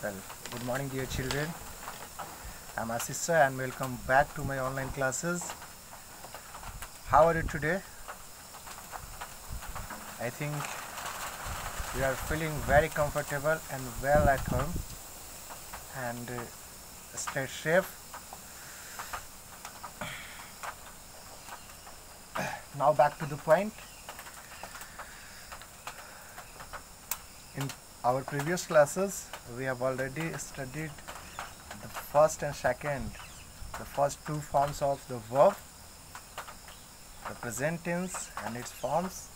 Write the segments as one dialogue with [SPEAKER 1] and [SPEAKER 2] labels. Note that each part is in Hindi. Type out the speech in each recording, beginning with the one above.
[SPEAKER 1] Well, good morning dear children. I'm Asisa and welcome back to my online classes. How are you today? I think you are feeling very comfortable and well at home and stay safe. Now back to the point. In our previous classes, we have already studied the first and second, the first two forms of the verb, the present tense and its forms,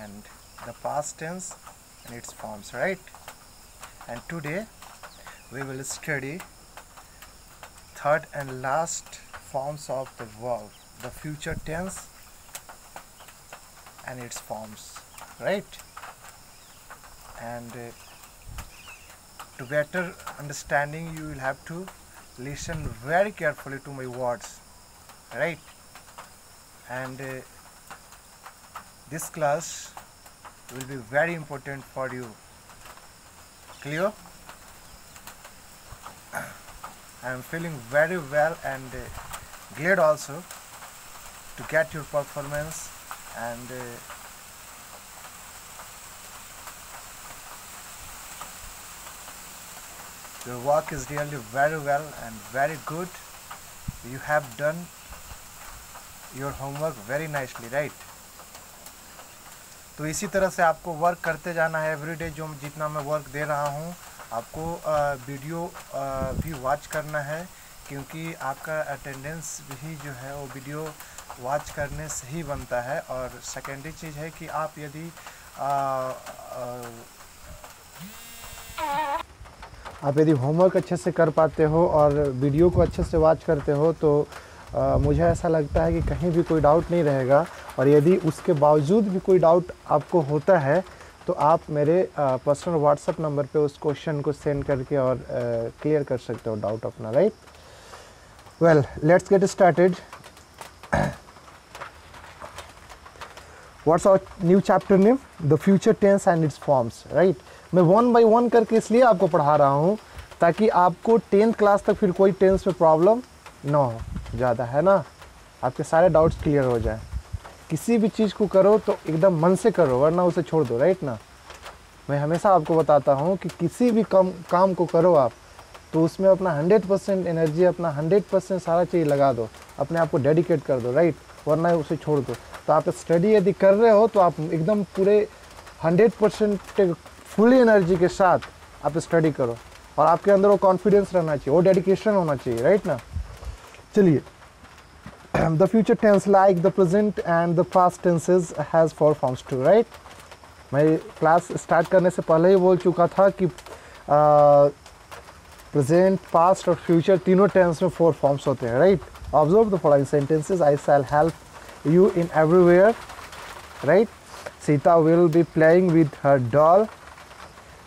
[SPEAKER 1] and the past tense and its forms, right? And today we will study third and last forms of the verb, the future tense and its forms, right? And to better understanding, you will have to listen very carefully to my words, right? And this class will be very important for you. Clear? I am feeling very well and glad also to get your performance, and your work is really very well and very good. You have done your homework very nicely, right? तो इसी तरह से आपको वर्क करते जाना है एवरीडे. जो जितना मैं वर्क दे रहा हूँ आपको वीडियो भी वॉच करना है, क्योंकि आपका अटेंडेंस भी जो है वो वीडियो वॉच करने से ही बनता है. और सेकेंडरी चीज़ है कि आप यदि आप यदि होमवर्क अच्छे से कर पाते हो और वीडियो को अच्छे से वॉच करते हो तो मुझे ऐसा लगता है कि कहीं भी कोई डाउट नहीं रहेगा. और यदि उसके बावजूद भी कोई डाउट आपको होता है तो आप मेरे पर्सनल व्हाट्सएप नंबर पे उस क्वेश्चन को सेंड करके और क्लियर कर सकते हो डाउट अपना, right? Well, let's get started. What's our new chapter name? The future tense and its forms, right? मैं 1 बाय 1 करके इसलिए आपको पढ़ा रहा हूँ ताकि आपको 10th क्लास तक फिर कोई टेंस में प्रॉब्लम ना हो ज़्यादा, है ना? आपके सारे डाउट्स क्लियर हो जाए. किसी भी चीज़ को करो तो एकदम मन से करो, वरना उसे छोड़ दो, राइट ना? मैं हमेशा आपको बताता हूँ कि किसी भी काम को करो आप तो उसमें अपना 100% एनर्जी, अपना 100% सारा चीज़ लगा दो, अपने आप को डेडिकेट कर दो, राइट? वरना उसे छोड़ दो. तो आप स्टडी यदि कर रहे हो तो आप एकदम पूरे 100% फुली एनर्जी के साथ आप स्टडी करो और आपके अंदर वो कॉन्फिडेंस रहना चाहिए, वो डेडिकेशन होना चाहिए, राइट ना? चलिए, the future tense like the present and the past tenses has 4 forms too, right? मैं क्लास स्टार्ट करने से पहले ही बोल चुका था कि प्रेजेंट, पास्ट और फ्यूचर तीनों टेंस में 4 फॉर्म्स होते हैं, right? Observe the following sentences. I shall help you in everywhere, right? Sita will be playing with her doll.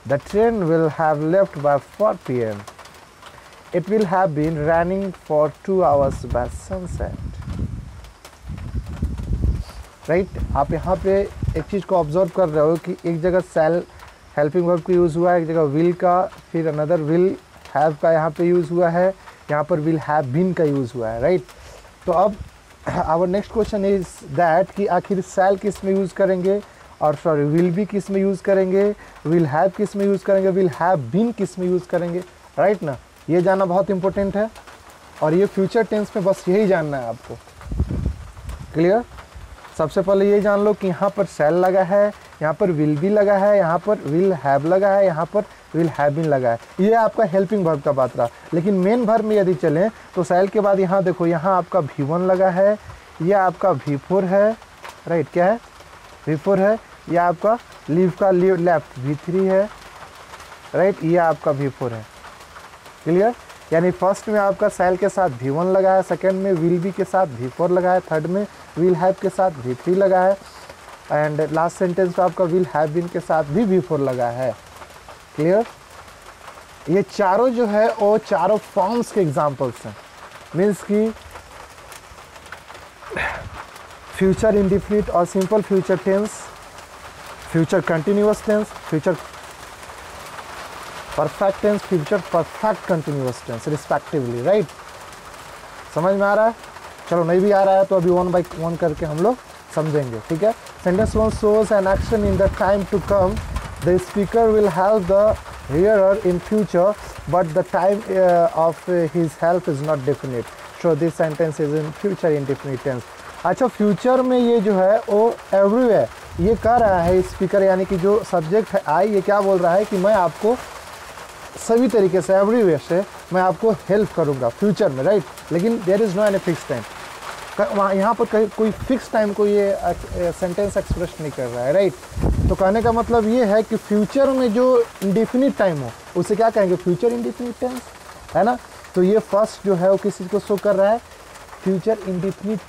[SPEAKER 1] The train will have left by 4 p.m. It will have been running for 2 hours by sunset. Right? आप यहाँ पे एक चीज़ को ऑब्जर्व कर रहे हो कि एक जगह shall हेल्पिंग वर्ब का यूज़ हुआ है, एक जगह will का, फिर अनदर will have का यहाँ पे यूज़ हुआ है, यहाँ पर will have been का यूज़ हुआ है, राइट? तो अब our next question is that कि आखिर शैल किस में यूज़ करेंगे और सॉरी विल बी किस में यूज़ करेंगे, विल हैव किस में यूज़ करेंगे, विल हैव बीन किस में यूज़ करेंगे, राइट ना? ये जानना बहुत इंपॉर्टेंट है और ये फ्यूचर टेंस में बस यही जानना है आपको. क्लियर? सबसे पहले ये जान लो कि यहाँ पर शैल लगा है, यहाँ पर विल बी लगा है, यहाँ पर विल हैव लगा है, यहाँ पर विल हैव बीन लगा है. ये आपका हेल्पिंग वर्ब का बात रहा. लेकिन मेन वर्ब में यदि चलें तो शैल के बाद यहाँ देखो, यहाँ आपका V1 लगा है, ये आपका V4 है, राइट? क्या है? V4 है. ये आपका लीव का लेफ्ट V3 है, राइट? ये आपका V4 है. क्लियर? यानी फर्स्ट में आपका शैल के साथ V1 लगा है, सेकेंड में विल बी के साथ V4 लगा है, थर्ड में विल हैव के साथ V3 लगा है, एंड लास्ट सेंटेंस में आपका विल हैव बीन के साथ भी V4 लगा है. क्लियर? ये चारों जो है वो चारों फॉर्म्स के एग्जांपल्स हैं. मीन्स कि फ्यूचर इंडिफिनिट और simple future tense, future continuous tense, future perfect tense, future perfect continuous tense respectively, right. समझ में आ रहा है? चलो नहीं भी आ रहा है तो अभी वन बाय वन करके हम लोग समझेंगे, ठीक है। Sentence one shows an action in the time to come, the speaker will help the hearer in future but the time of his help is not definite, so this sentence is in future indefinite tense। अच्छा, फ्यूचर में ये जो है वो एवरीवेयर ये कह रहा है स्पीकर, यानी कि जो सब्जेक्ट है आई, ये क्या बोल रहा है कि मैं आपको सभी तरीके से एवरीवेयर से मैं आपको हेल्प करूँगा फ्यूचर में, राइट। लेकिन there is no any fix time, वहाँ यहाँ पर कहीं कोई फिक्स टाइम को ये सेंटेंस एक्सप्रेस नहीं कर रहा है, राइट। तो कहने का मतलब ये है कि फ्यूचर में जो इंडेफिनिट टाइम हो उसे क्या कहेंगे, फ्यूचर इंडेफिनिट टेंस, है ना। तो ये फर्स्ट जो है वो किस चीज़ को शो कर रहा है, फ्यूचर इंडेफिनिट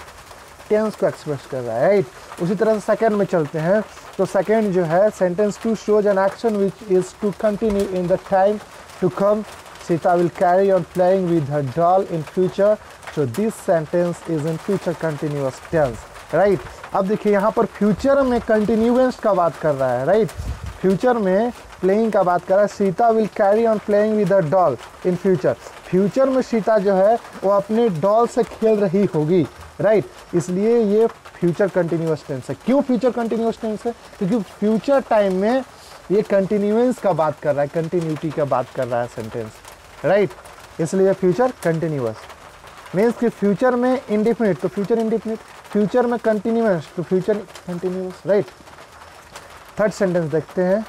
[SPEAKER 1] टेंस को एक्सप्रेस कर रहा है, राइट। उसी तरह से सेकेंड में चलते हैं, तो सेकेंड जो है sentence two shows an action which is to continue in the time to come, Sita will carry on playing with her doll in future, so this sentence is in future continuous tense, right। अब देखिए यहाँ पर फ्यूचर में कंटिन्यूएंस का बात कर रहा है, राइट। फ्यूचर में प्लेइंग का बात कर रहा है, Sita will carry on playing with a doll in future, future में सीता जो है वो अपने डॉल से खेल रही होगी, राइट। इसलिए ये फ्यूचर कंटिन्यूअस टेंस है। क्यों फ्यूचर कंटिन्यूअस टेंस है, क्योंकि फ्यूचर टाइम में ये कंटिन्यूएंस का बात कर रहा है, कंटिन्यूटी का बात कर रहा है सेंटेंस, राइट। इसलिए फ्यूचर कंटिन्यूअस मीन्स कि फ्यूचर में इंडेफिनिट तो फ्यूचर इंडेफिनिट, फ्यूचर में कंटिन्यूअस तो future continuous, right. Third sentence देखते हैं,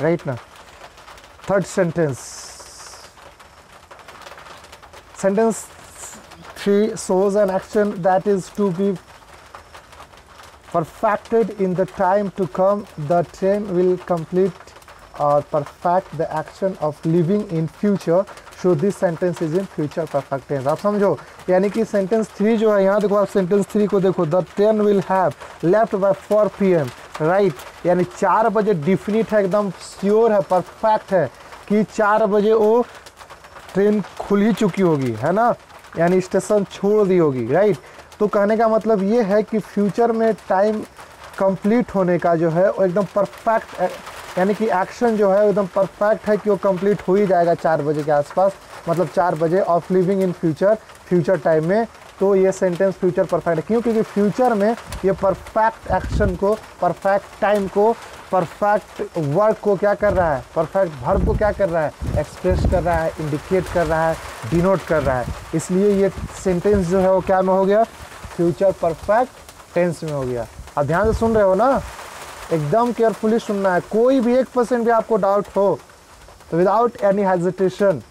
[SPEAKER 1] राइट ना। Third sentence, sentence 3 shows an action that is to be perfected in the time to come, the train will complete or perfect the action of living in future, so this sentence is in future perfect tense। आप समझो, यानी कि सेंटेंस 3 जो है, यहाँ देखो आप सेंटेंस 3 को देखो, the train will have left by 4 PM, right. यानी 4 बजे डिफिनिट है, एकदम श्योर है, परफेक्ट है कि 4 बजे वो ट्रेन खुल ही चुकी होगी, है ना, यानी स्टेशन छोड़ दी होगी, राइट। तो कहने का मतलब ये है कि फ्यूचर में टाइम कंप्लीट होने का जो है वो एकदम परफेक्ट, यानी कि एक्शन जो है एकदम परफेक्ट है कि वो कंप्लीट हो ही जाएगा 4 बजे के आसपास, मतलब 4 बजे of living in future, future time में। तो ये सेंटेंस फ्यूचर परफेक्ट है, क्यों, क्योंकि फ्यूचर में ये परफेक्ट एक्शन को, परफेक्ट टाइम को, परफेक्ट वर्क को क्या कर रहा है, परफेक्ट वर्ब को क्या कर रहा है, एक्सप्रेस कर रहा है, इंडिकेट कर रहा है, डिनोट कर रहा है। इसलिए ये सेंटेंस जो है वो क्या में हो गया, फ्यूचर परफेक्ट टेंस में हो गया। आप ध्यान से सुन रहे हो ना, एकदम केयरफुली सुनना है, कोई भी 1% भी आपको डाउट हो तो without any hesitation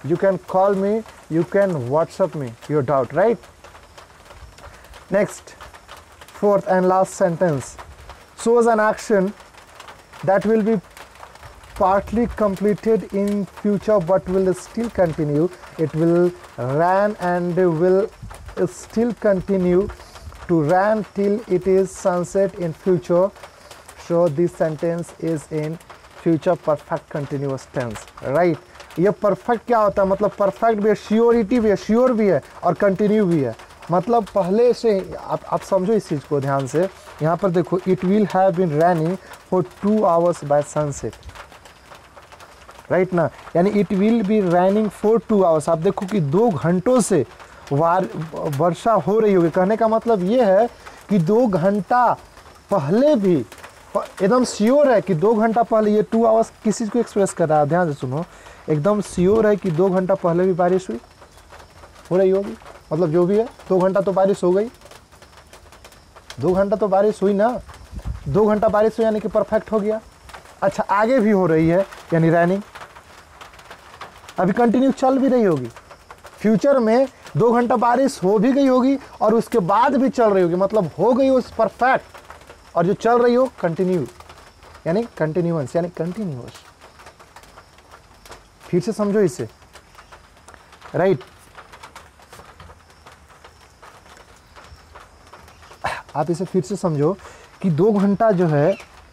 [SPEAKER 1] you can call me, you can WhatsApp me your doubt, right? Next, fourth and last sentence shows an action that will be partly completed in future but will still continue. It will run and will still continue to run till it is sunset in future. So this sentence is in future perfect continuous tense, right? ये परफेक्ट क्या होता है, मतलब परफेक्ट भी है, श्योरिटी भी है, श्योर भी है और कंटिन्यू भी है। मतलब पहले से आप समझो इस चीज़ को ध्यान से। यहाँ पर देखो, it will have been running for 2 hours by sunset, right ना, यानी it will be running for 2 hours। आप देखो कि 2 घंटों से वर्षा हो रही होगी। कहने का मतलब ये है कि 2 घंटा पहले भी एकदम श्योर है कि 2 घंटा पहले, ये 2 hours किस चीज़ को एक्सप्रेस कर रहा है, ध्यान से सुनो, एकदम श्योर है कि 2 घंटा पहले भी बारिश हो रही होगी, मतलब जो भी है 2 घंटा तो बारिश हो गई, 2 घंटा तो बारिश हुई ना, 2 घंटा बारिश हुई यानी कि परफेक्ट हो गया। अच्छा, आगे भी हो रही है यानी रनिंग, अभी कंटिन्यू चल भी रही होगी। फ्यूचर में 2 घंटा बारिश हो भी गई होगी और उसके बाद भी चल रही होगी, मतलब हो गई उस परफेक्ट, और जो चल रही हो कंटिन्यू, यानी कंटिन्यूअस, यानी कंटिन्यूअस। फिर से समझो इसे, राइट। आप इसे फिर से समझो कि 2 घंटा जो है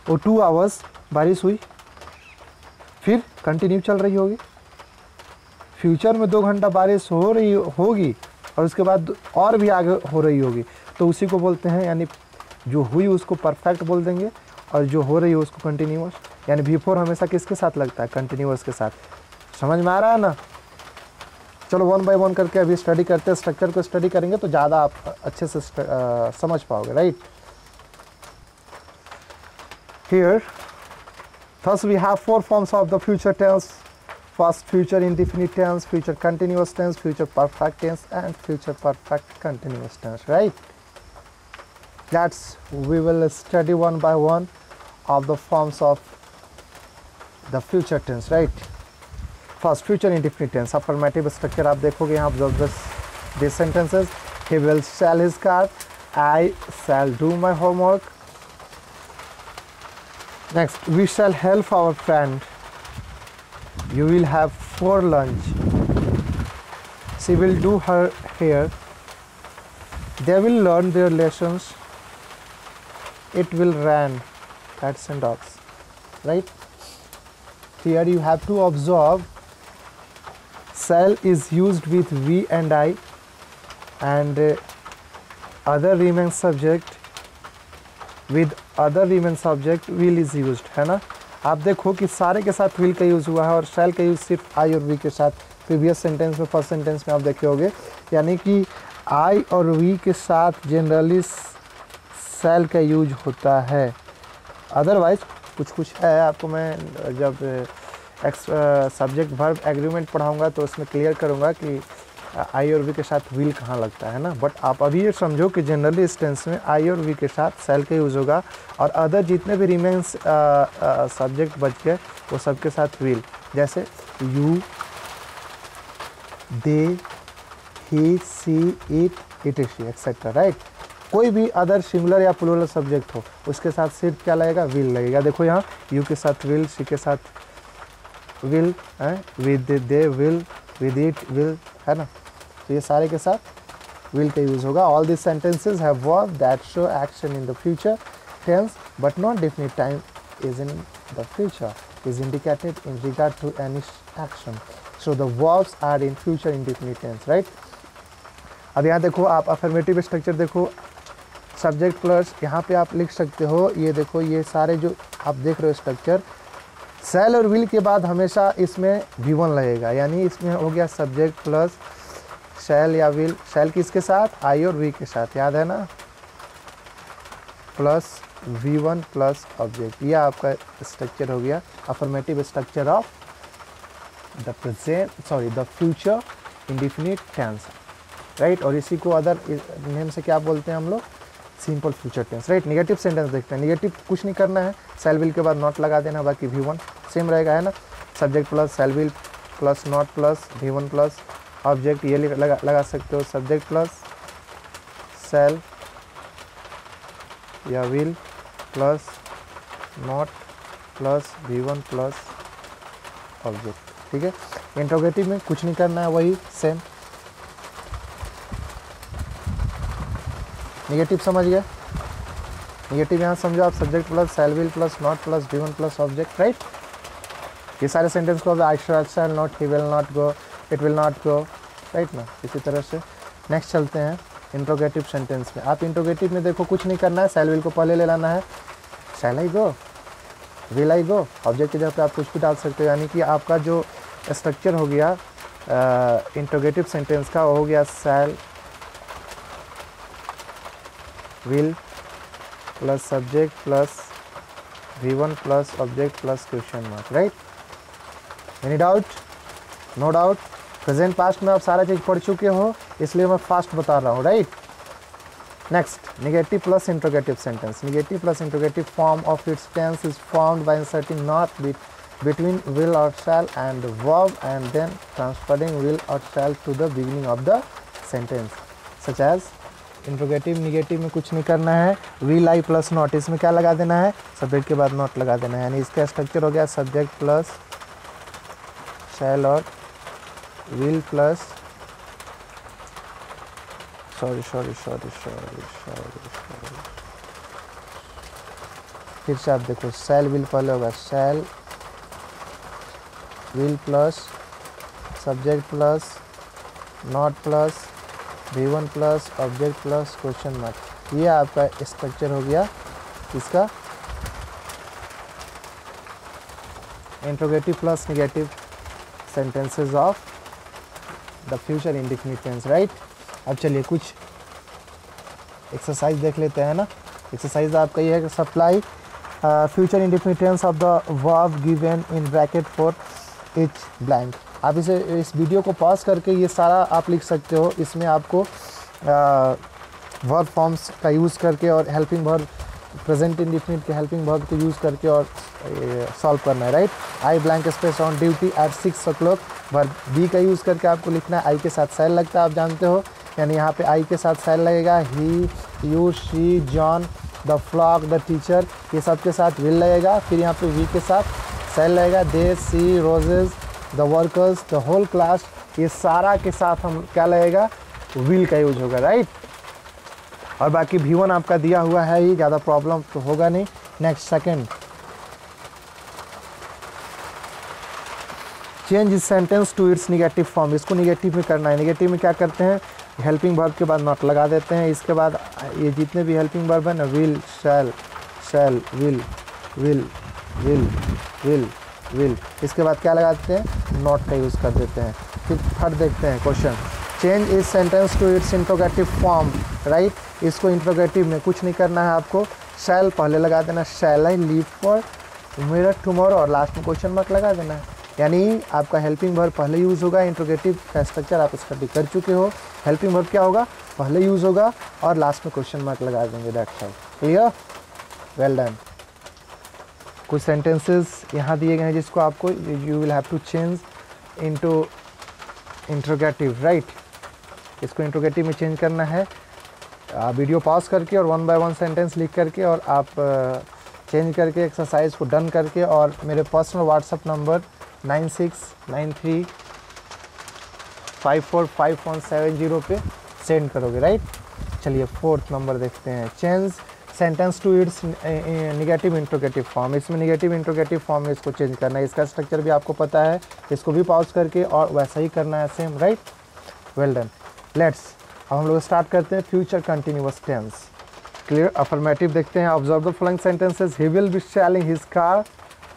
[SPEAKER 1] वो 2 hours बारिश हुई, फिर कंटिन्यू चल रही होगी। फ्यूचर में 2 घंटा बारिश हो रही होगी और उसके बाद और भी आगे हो रही होगी। तो उसी को बोलते हैं, यानी जो हुई उसको परफेक्ट बोल देंगे और जो हो रही है उसको कंटिन्यूअस। यानी V4 हमेशा किसके साथ लगता है? कंटिन्यूअस के साथ। समझ में आ रहा है ना? चलो वन बाय वन करके अभी स्टडी करते हैं। स्ट्रक्चर को स्टडी करेंगे तो ज़्यादा आप अच्छे से समझ पाओगे, right? Here, thus we have four forms of the future tense. First, future indefinite tense, future continuous tense, future perfect tense, and future perfect continuous tense, right? That's we will study one by one of the forms of the future tense, right? First, future indefinite tense. Affirmative structure आप देखोगे यहाँ observe these sentences. He will sell his car. I shall do my homework. Next, we shall help our friend. You will have for lunch. She will do her hair. They will learn their lessons. It will rain. Cats and dogs. Right? Here you have to observe. Shall is used with we and I, and other remains subject with other remain subject will is used, है ना? आप देखो कि सारे के साथ will का यूज़ हुआ है और shall का यूज़ सिर्फ I और we के साथ प्रीवियस सेंटेंस में, फर्स्ट सेंटेंस में आप देखे होंगे। यानी कि I और we के साथ जनरली shall का यूज होता है। अदरवाइज कुछ है, आपको मैं जब सब्जेक्ट वर्ब एग्रीमेंट पढ़ाऊँगा तो उसमें क्लियर करूँगा कि आई और वी के साथ विल कहाँ लगता है ना। बट आप अभी ये समझो कि जनरली इस टेंस में आई और वी के साथ सेल का यूज़ होगा और अदर जितने भी रिमेन्स सब्जेक्ट बच गए वो सबके साथ विल, जैसे you, they, he, she, it, it etcetera, right? कोई भी अदर सिंगुलर या प्लूरल सब्जेक्ट हो उसके साथ सिर्फ क्या लगेगा? विल लगेगा। देखो यहाँ यू के साथ विल, सी के साथ will, with they will, with it will, है ना? तो ये सारे के साथ विल का यूज़ होगा। All this sentences have verb that show action in the future tense but not definite time is in the future is indicated in regard to any action, so the verbs are in future indefinite tense, right? अब यहाँ देखो, आप अफर्मेटिव स्ट्रक्चर देखो, सब्जेक्ट प्लस यहाँ पे आप लिख सकते हो। ये देखो, ये सारे जो आप देख रहे हो स्ट्रक्चर, सेल और विल के बाद हमेशा इसमें V1 लगेगा, यानी इसमें हो गया सब्जेक्ट प्लस सेल या विल। सेल किसके साथ? आई और वी के साथ, याद है ना? Plus V1 plus object. ये आपका स्ट्रक्चर हो गया affirmative structure of the future indefinite tense, right? और इसी को अदर नेम से क्या बोलते हैं हम लोग? Simple future tense, right? Negative sentence देखते हैं। नेगेटिव कुछ नहीं करना है, सेल विल के बाद नॉट लगा देना, बाकी V1 सेम रहेगा, है ना? Subject plus shall will plus not plus V1 plus object, ये लगा सकते हो। सब्जेक्ट प्लस सेल या will plus not plus V1 plus object, ठीक है? इंट्रोगेटिव में कुछ नहीं करना है, वही सेम। नेगेटिव समझ गए? नेगेटिव यहाँ समझो आप, subject plus shall will plus not plus V1 plus object, right? ये सारे सेंटेंस को I shall not, he will not go, it will not go, right ना? इसी तरह से नेक्स्ट चलते हैं इंट्रोगेटिव सेंटेंस में। आप इंट्रोगेटिव में देखो, कुछ नहीं करना है, सेल विल को पहले ले लाना है। शैल आई गो, विल आई गो, ऑब्जेक्ट की जगह पे आप कुछ भी डाल सकते हो। यानी कि आपका जो स्ट्रक्चर हो गया इंट्रोगेटिव सेंटेंस का, वो हो गया shall will plus subject plus V1 plus object plus question mark, right? Any doubt? No doubt? Present past में आप सारा चीज़ पढ़ चुके हो, इसलिए मैं फास्ट बता रहा हूँ, right? Next, negative plus interrogative sentence. Negative plus interrogative form of its tense is formed by inserting not between will or shall and the verb and then transferring will or shall to the beginning of the sentence, such as interrogative negative में कुछ नहीं करना है, विल आई प्लस नॉट, इसमें क्या लगा देना है? सब्जेक्ट के बाद नॉट लगा देना है। यानी इसका स्ट्रक्चर हो गया सब्जेक्ट प्लस शैल और विल प्लस सॉरी फिर से आप देखो, शैल विल पहले होगा, shall will plus subject plus not plus V1 plus object plus question mark. ये आपका स्ट्रक्चर हो गया इसका interrogative plus negative sentences of the future indefinite tense, right. अब चलिए कुछ एक्सरसाइज देख लेते हैं ना। एक्सरसाइज आपका ये है कि supply future indefinite tense of the verb given in bracket for each blank. आप इस वीडियो को पॉज करके ये सारा आप लिख सकते हो। इसमें आपको वर्ब फॉर्म्स का यूज़ करके और हेल्पिंग वर्ब प्रेजेंट इंडेफिनिट के हेल्पिंग वर्ब को यूज़ करके और सॉल्व करना है, right. I blank space on duty at 6 o'clock, verb be का यूज़ करके आपको लिखना है। आई के साथ सेल लगता है, आप जानते हो, यानी यहाँ पे आई के साथ सेल लगेगा। He, you, she, John, the flock, the teacher, ये सब के साथ विल लगेगा। फिर यहाँ पे वी के साथ सेल लगेगा। दे, सी, roses, the workers, the whole class, ये सारा के साथ हम क्या लगेगा, विल का यूज होगा, राइट। और बाकी V1 आपका दिया हुआ है, ये ज़्यादा प्रॉब्लम तो होगा नहीं। नेक्स्ट सेकंड, चेंज इस sentence to its negative form. इसको निगेटिव में करना है। निगेटिव में क्या करते हैं, हेल्पिंग वर्ब के बाद नॉट लगा देते हैं। इसके बाद ये जितने भी हेल्पिंग वर्ब है ना, will, shall, shall, will, will, will, will, will, इसके बाद क्या लगाते हैं, नॉट का यूज़ कर देते हैं। फिर थर्ड देखते हैं क्वेश्चन, चेंज इस sentence to its interrogative form, right. इसको इंट्रोगेटिव में कुछ नहीं करना है आपको, शैल पहले लगा देना, शैल आई लीव फॉर मेरा टुमारो, और लास्ट में क्वेश्चन मार्क लगा देना है। यानी आपका हेल्पिंग वर्ब पहले यूज़ होगा। इंट्रोगेटिव का स्ट्रक्चर आप स्टडी कर चुके हो। हेल्पिंग वर्ब क्या होगा, पहले यूज़ होगा और लास्ट में क्वेश्चन मार्क लगा देंगे। That's all, clear, well done. कुछ सेंटेंसेस यहाँ दिए गए हैं जिसको आपको you will have to change into interrogative, right. इसको इंट्रोगेटिव में चेंज करना है। वीडियो पॉज करके और 1 by 1 सेंटेंस लिख करके और आप चेंज करके एक्सरसाइज को डन करके और मेरे पर्सनल व्हाट्सएप नंबर 9693545170 पे सेंड करोगे, राइट। चलिए फोर्थ नंबर देखते हैं, change sentence to its negative interrogative form. इसमें निगेटिव इंट्रोगेटिव फॉर्म में इसको चेंज करना है। इसका स्ट्रक्चर भी आपको पता है, इसको भी पॉज करके और वैसा ही करना है same, right. Well done, let's अब हम लोग स्टार्ट करते हैं future continuous tense. Clear, affirmative देखते हैं। Observe the following sentences, he will be selling his car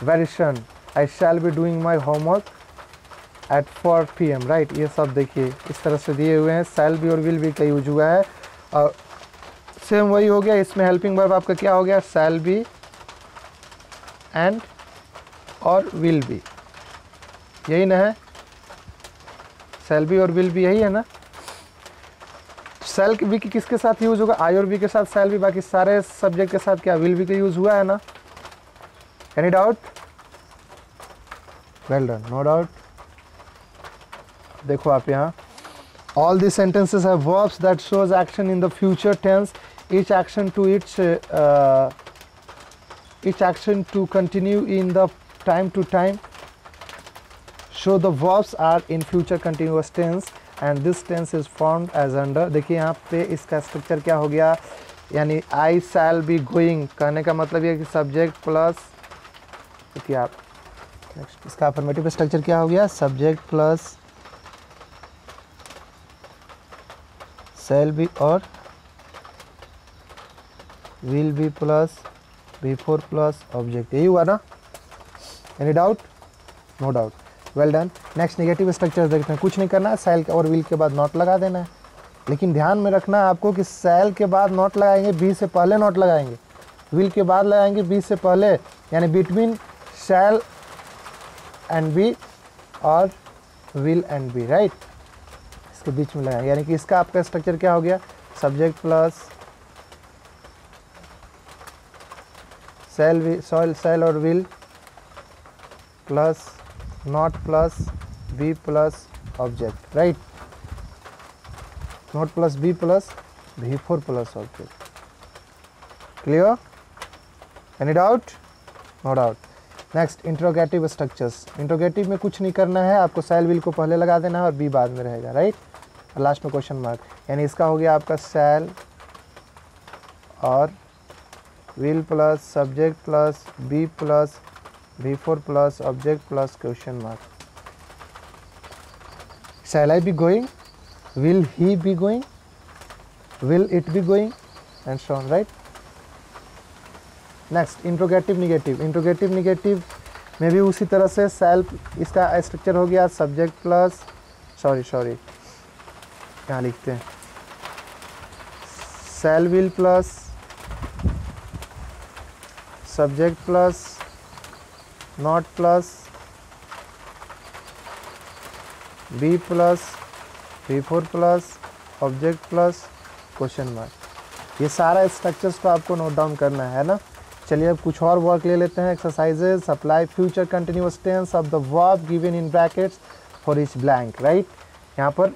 [SPEAKER 1] very soon, I shall be doing my homework at 4 PM, right. ये सब देखिए इस तरह से दिए हुए हैं। शैल बी और विल बी का यूज हुआ है और सेम वही हो गया। इसमें हेल्पिंग वर्ब आपका क्या हो गया, शैल बी एंड और विल बी, यही ना है, शैल बी और विल बी यही है ना। शैल बी की किसके साथ यूज होगा, आई और बी के साथ शैल बी, बाकी सारे सब्जेक्ट के साथ क्या विल बी का यूज हुआ है ना। Any doubt, well done, no doubt. देखो आप यहाँ, all these sentences have verbs that shows action in the future tense, each action to continue in the time to time, so the verbs are in future continuous tense and this tense is formed as under। देखिए यहाँ पे इसका स्ट्रक्चर क्या हो गया, यानी I shall be going कहने का मतलब ये कि सब्जेक्ट प्लस, देखिए आप इसका अफर्मेटिव स्ट्रक्चर क्या हो गया, सब्जेक्ट प्लस शैल बी और will be plus B4 plus object, यही हुआ ना। Any doubt, no doubt, well done. Next negative structure देखते हैं। कुछ नहीं करना है, शैल और विल के बाद नॉट लगा देना है। लेकिन ध्यान में रखना है आपको कि शैल के बाद नॉट लगाएंगे, बी से पहले नॉट लगाएंगे, विल के बाद लगाएंगे बी से पहले, यानी बिटवीन शैल एंड बी और विल एंड बी, राइट, इसके बीच में लगाएंगे। यानी कि इसका आपका स्ट्रक्चर क्या हो गया, सब्जेक्ट प्लस शैल और will plus not plus be plus object, right, not plus be plus B4 plus object. Clear, any doubt, no doubt. Next interrogative structures. Interrogative में कुछ नहीं करना है, आपको शैल विल को पहले लगा देना है और बी बाद में रहेगा, राइट, और लास्ट में क्वेश्चन मार्क। यानी इसका हो गया आपका शैल और will plus subject plus be plus B4 plus object plus question mark. Shall I be going, will he be going, will it be going and so on, right? Next interrogative negative, interrogative negative में भी उसी तरह से सेल्फ, इसका स्ट्रक्चर हो गया सब्जेक्ट प्लस सॉरी यहाँ लिखते हैं shall will plus subject plus not plus be plus V4 plus object plus question mark. ये सारा स्ट्रक्चर्स को आपको नोट डाउन करना है ना। चलिए अब कुछ और वर्क ले लेते हैं। Exercises, apply future continuous tense of the verb given in brackets for each blank, right. यहाँ पर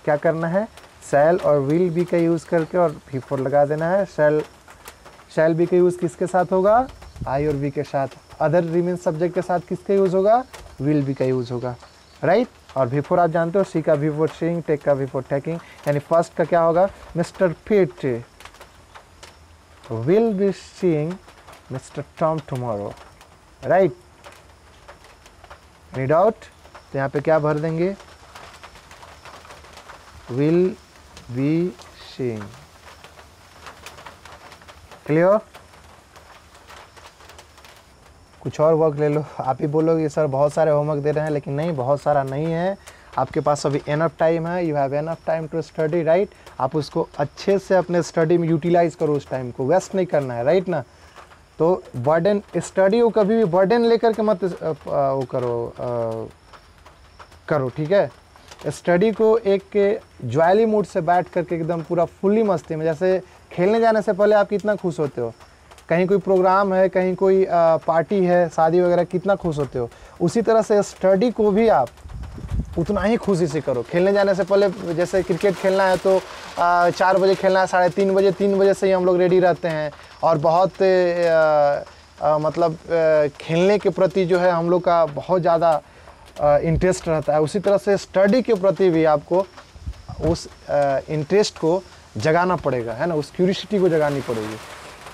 [SPEAKER 1] क्या करना है, शैल और विल बी का यूज़ करके और V4 लगा देना है। शैल बी का यूज़ किसके साथ होगा, आई और बी के साथ। अदर रिमेन सब्जेक्ट के साथ किसका यूज़ होगा, विल बी का यूज़ होगा, राइट। और V4 आप जानते हो, सी का V4 सीइंग, टेक का V4 टेकिंग। यानी फर्स्ट का क्या होगा, मिस्टर पीट will be seeing mister Tom tomorrow, right. Any doubt? तो यहाँ पे क्या भर देंगे, विल बी सीइंग। क्लियर? कुछ और वर्क ले लो। आप ही बोलोगे सर बहुत सारे होमवर्क दे रहे हैं, लेकिन नहीं, बहुत सारा नहीं है। आपके पास अभी एनफ टाइम है, you have enough time to study, right. आप उसको अच्छे से अपने स्टडी में यूटिलाइज करो, उस टाइम को वेस्ट नहीं करना है, राइट ना। तो बर्डन स्टडी को कभी भी बर्डन लेकर के मत वो करो, ठीक है। स्टडी को एक ज्वाली मूड से बैठ करके एकदम पूरा फुल्ली मस्ती में, जैसे खेलने जाने से पहले आप कितना खुश होते हो, कहीं कोई प्रोग्राम है, कहीं कोई पार्टी है, शादी वगैरह, कितना खुश होते हो, उसी तरह से स्टडी को भी आप उतना ही खुशी से करो। खेलने जाने से पहले जैसे क्रिकेट खेलना है तो 4 बजे खेलना है, 3:30 बजे, 3 बजे से ही हम लोग रेडी रहते हैं और बहुत मतलब खेलने के प्रति जो है हम लोग का बहुत ज़्यादा इंटरेस्ट रहता है। उसी तरह से स्टडी के प्रति भी आपको उस इंटरेस्ट को जगाना पड़ेगा, है ना, उस क्यूरियोसिटी को जगानी पड़ेगी।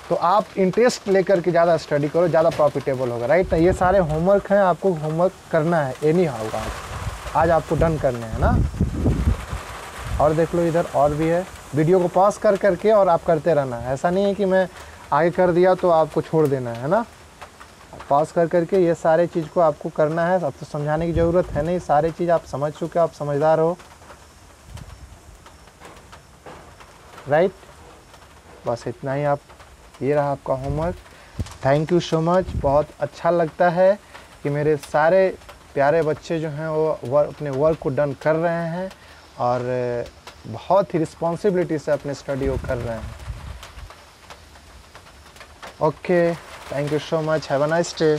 [SPEAKER 1] तो आप इंटरेस्ट लेकर के ज़्यादा स्टडी करो, ज़्यादा प्रॉफिटेबल होगा, राइट। तो ये सारे होमवर्क हैं, आपको होमवर्क करना है एनी हाउ, आज आपको डन करने हैं ना। और देख लो इधर और भी है, वीडियो को पॉज कर करके और आप करते रहना है। ऐसा नहीं है कि मैं आगे कर दिया तो आपको छोड़ देना है ना। पॉज कर करके ये सारे चीज़ को आपको करना है। अब तो समझाने की ज़रूरत है नहीं, सारे चीज़ आप समझ चुके हो, आप समझदार हो, राइट। बस इतना ही, आप ये रहा आपका homework. Thank you so much. बहुत अच्छा लगता है कि मेरे सारे प्यारे बच्चे जो हैं वो अपने वर्क को डन कर रहे हैं और बहुत ही रिस्पॉन्सिबिलिटी से अपने स्टडी को कर रहे हैं। Okay, thank you so much, have a nice day.